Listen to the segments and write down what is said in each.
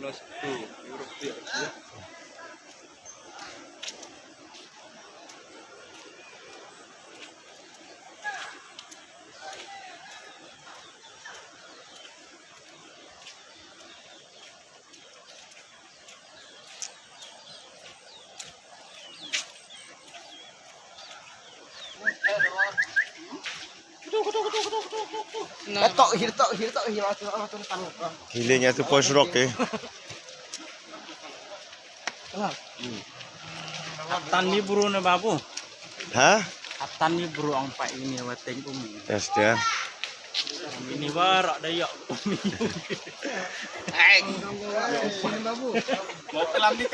Los tu Europea ya. Hilingnya tu pos rock eh. Atan ni buru na babu. Hah? Atan ni buru ang pa ini wateng umi. Yes dia. Ini barak dayak umi. Babu. Mau kelam ni.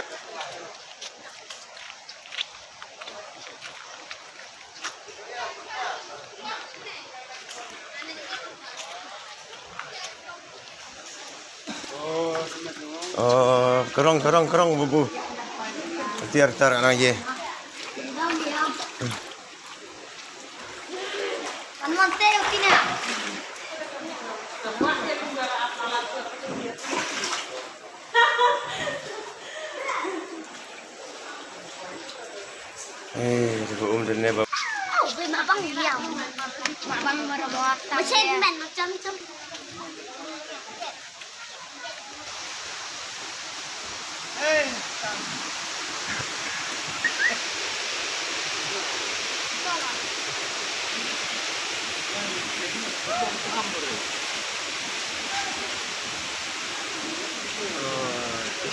Oh, kerong bubu. Tiar lagi. Dan ni bab. Abang diam. Abang marah-marah. Macam.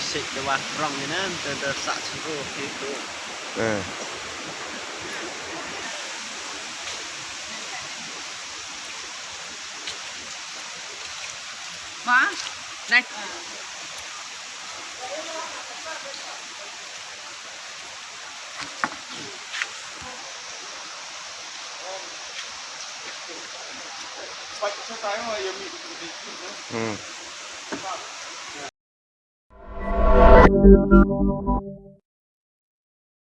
Sik dewa rong ni nan terdesak seru gitu. Ma, naik. Pakai saya mau yang ni.